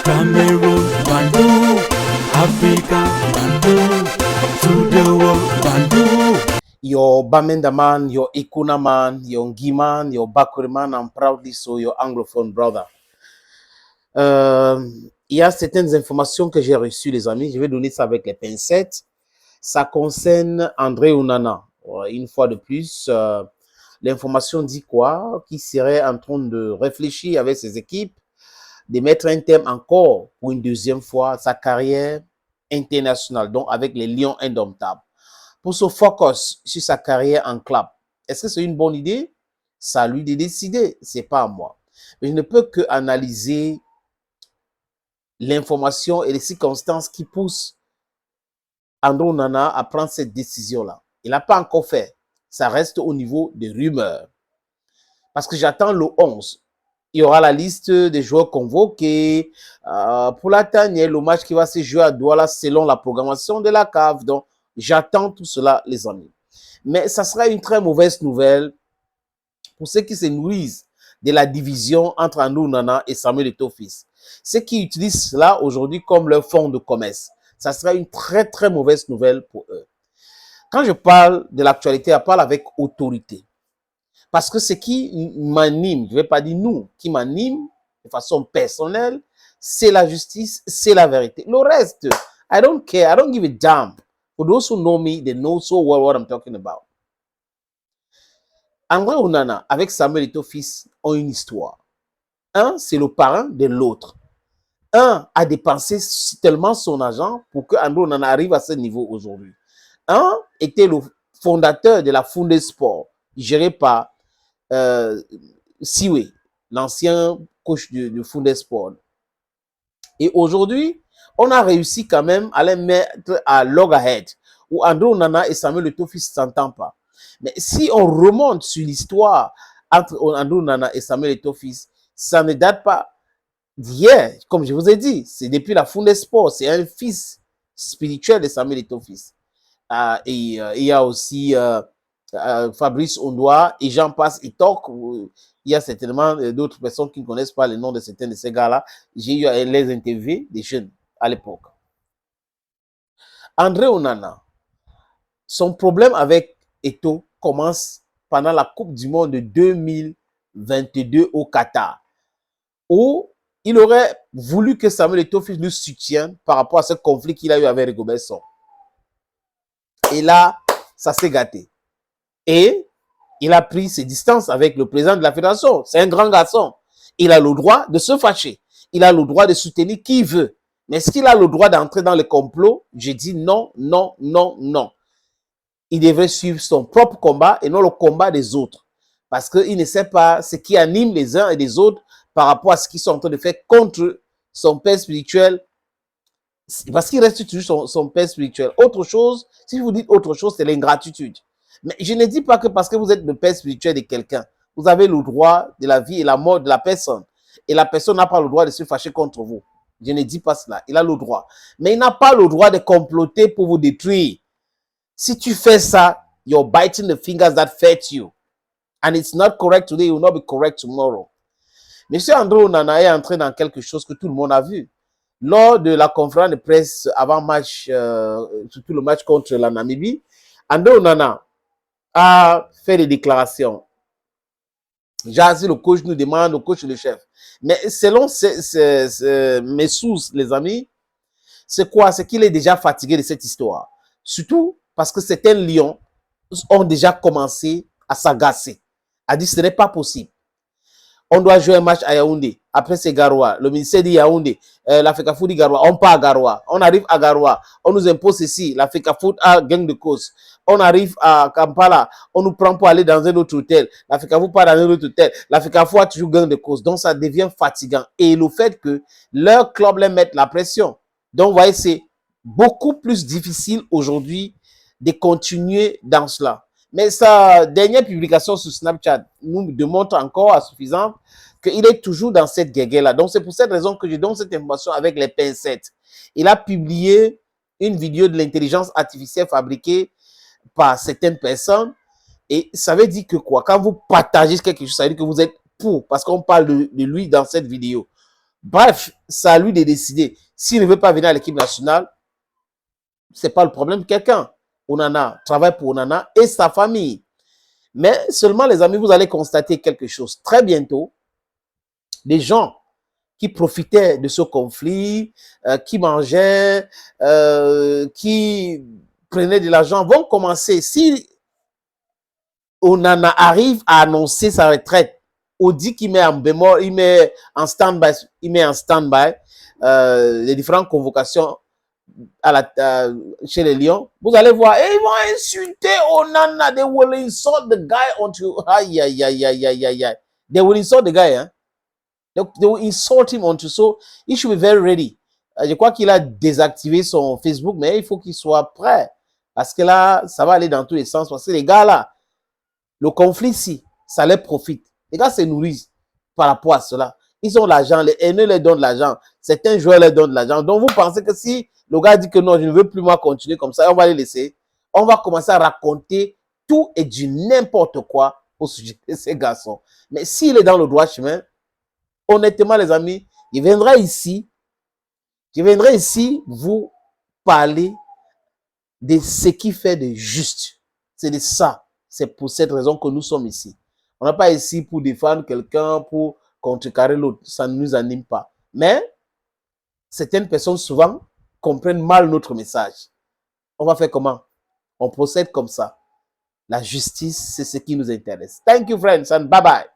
Cameroon, Bandung, Africa, Bandung, to the world, Bandung. Your Bamenda man, your Ikuna man, your Ngi man, your Bakuri man, and proudly so your anglophone brother. Il y a certaines informations que j'ai reçues, les amis. Je vais donner ça avec les pincettes. Ça concerne André Onana. Une fois de plus, l'information dit quoi? Qu'il serait en train de réfléchir avec ses équipes, de mettre un thème encore pour une deuxième fois sa carrière internationale, donc avec les Lions indomptables, pour se focus sur sa carrière en club. Est-ce que c'est une bonne idée? C'est à lui de décider, c'est pas à moi. Mais je ne peux que analyser l'information et les circonstances qui poussent André Onana à prendre cette décision-là. Il n'a pas encore fait. Ça reste au niveau des rumeurs. Parce que j'attends le 11. Il y aura la liste des joueurs convoqués. Pour la dernière, le match qui va se jouer à Douala selon la programmation de la CAF. Donc, j'attends tout cela, les amis. Mais ça sera une très mauvaise nouvelle pour ceux qui se nourrissent de la division entre André Onana et Samuel Eto'o-Fils. Ceux qui utilisent cela aujourd'hui comme leur fonds de commerce. Ça sera une très, très mauvaise nouvelle pour eux. Quand je parle de l'actualité, je parle avec autorité. Parce que ce qui m'anime, je ne vais pas dire nous, qui m'anime de façon personnelle, c'est la justice, c'est la vérité. Le reste, I don't care, I don't give a damn. For those who know me, they know so well what I'm talking about. André Onana avec Samuel Eto'o-Fils ont une histoire. Un, c'est le parrain de l'autre. Un a dépensé tellement son argent pour que André Onana arrive à ce niveau aujourd'hui. Un était le fondateur de la Funde Sport, géré par Siwe, l'ancien coach de Funde Sport. Et aujourd'hui, on a réussi quand même à les mettre à loggerhead, où André Onana et Samuel Eto'o-Fils ne s'entendent pas. Mais si on remonte sur l'histoire entre André Onana et Samuel Eto'o-Fils, ça ne date pas d'hier, comme je vous ai dit. C'est depuis la Funde Sport. C'est un fils spirituel de Samuel Eto'o-Fils. Il y a aussi Fabrice Ondoa et j'en passe. Il y a certainement d'autres personnes qui ne connaissent pas le nom de certains de ces gars-là. J'ai eu les interviews des jeunes à l'époque. André Onana, son problème avec Eto'o commence pendant la Coupe du Monde de 2022 au Qatar, où il aurait voulu que Samuel Eto'o-Fils le soutienne par rapport à ce conflit qu'il a eu avec Rigobert Song. Et là, ça s'est gâté. Et il a pris ses distances avec le président de la fédération. C'est un grand garçon. Il a le droit de se fâcher. Il a le droit de soutenir qui il veut. Mais est-ce qu'il a le droit d'entrer dans le complot? Je dis non, non, non, non. Il devrait suivre son propre combat et non le combat des autres. Parce qu'il ne sait pas ce qui anime les uns et les autres par rapport à ce qu'ils sont en train de faire contre son père spirituel. Parce qu'il reste toujours son père spirituel. Autre chose, si vous dites autre chose, c'est l'ingratitude. Mais je ne dis pas que parce que vous êtes le père spirituel de quelqu'un, vous avez le droit de la vie et la mort de la personne. Et la personne n'a pas le droit de se fâcher contre vous. Je ne dis pas cela. Il a le droit. Mais il n'a pas le droit de comploter pour vous détruire. Si tu fais ça, you're biting the fingers that fed you. And it's not correct today, it will not be correct tomorrow. Monsieur André Onana est entré dans quelque chose que tout le monde a vu. Lors de la conférence de presse avant match, surtout le match contre la Namibie, André Onana a fait des déclarations. Jazzy, le coach nous demande, le coach le chef. Mais selon mes sources, les amis, c'est quoi? C'est qu'il est déjà fatigué de cette histoire. Surtout parce que certains lions ont déjà commencé à s'agacer. A dit ce n'est pas possible. On doit jouer un match à Yaoundé. Après, c'est Garoua. Le ministère dit Yaoundé. L'Africa Foot dit Garoua. On part à Garoua. On arrive à Garoua. On nous impose ceci. L'Africa Foot a gain de cause. On arrive à Kampala. On nous prend pour aller dans un autre hôtel. L'Africa Foot part dans un autre hôtel. L'Africa Foot a toujours gain de cause. Donc, ça devient fatigant. Et le fait que leur club les mette la pression. Donc, vous voyez, c'est beaucoup plus difficile aujourd'hui de continuer dans cela. Mais sa dernière publication sur Snapchat nous démontre encore à suffisant qu'il est toujours dans cette guerre-là. Donc, c'est pour cette raison que je donne cette information avec les pincettes. Il a publié une vidéo de l'intelligence artificielle fabriquée par certaines personnes. Et ça veut dire que quoi? Quand vous partagez quelque chose, ça veut dire que vous êtes pour, parce qu'on parle de lui dans cette vidéo. Bref, c'est à lui de décider. S'il ne veut pas venir à l'équipe nationale, ce n'est pas le problème de quelqu'un. Onana travaille pour Onana et sa famille. Mais seulement, les amis, vous allez constater quelque chose. Très bientôt, les gens qui profitaient de ce conflit, qui mangeaient, qui prenaient de l'argent, vont commencer. Si Onana arrive à annoncer sa retraite, Audi qui met en bémol, il met en stand-by, les différentes convocations chez les Lions, vous allez voir, et ils vont insulter Onana. They will insult the guy until, aïe, aïe, aïe, aïe, aïe, aïe, aïe. They will insult the guy, hein. They will insult him until, so he should be very ready. Je crois qu'il a désactivé son Facebook, mais il faut qu'il soit prêt. Parce que là, ça va aller dans tous les sens. Parce que les gars là, le conflit ici, ça leur profite. Les gars se nourrissent par rapport à cela. Ils ont l'argent, les haineux leur donnent de l'argent. Certains joueurs leur donnent de l'argent. Donc vous pensez que si le gars dit que non, je ne veux plus moi continuer comme ça, on va les laisser. On va commencer à raconter tout et du n'importe quoi au sujet de ces garçons. Mais s'il est dans le droit chemin, honnêtement les amis, je viendrai ici vous parler de ce qui fait de juste. C'est de ça. C'est pour cette raison que nous sommes ici. On n'est pas ici pour défendre quelqu'un, pour contrecarrer l'autre. Ça ne nous anime pas. Mais certaines personnes souvent comprennent mal notre message. On va faire comment? On procède comme ça. La justice, c'est ce qui nous intéresse. Thank you, friends, and bye-bye.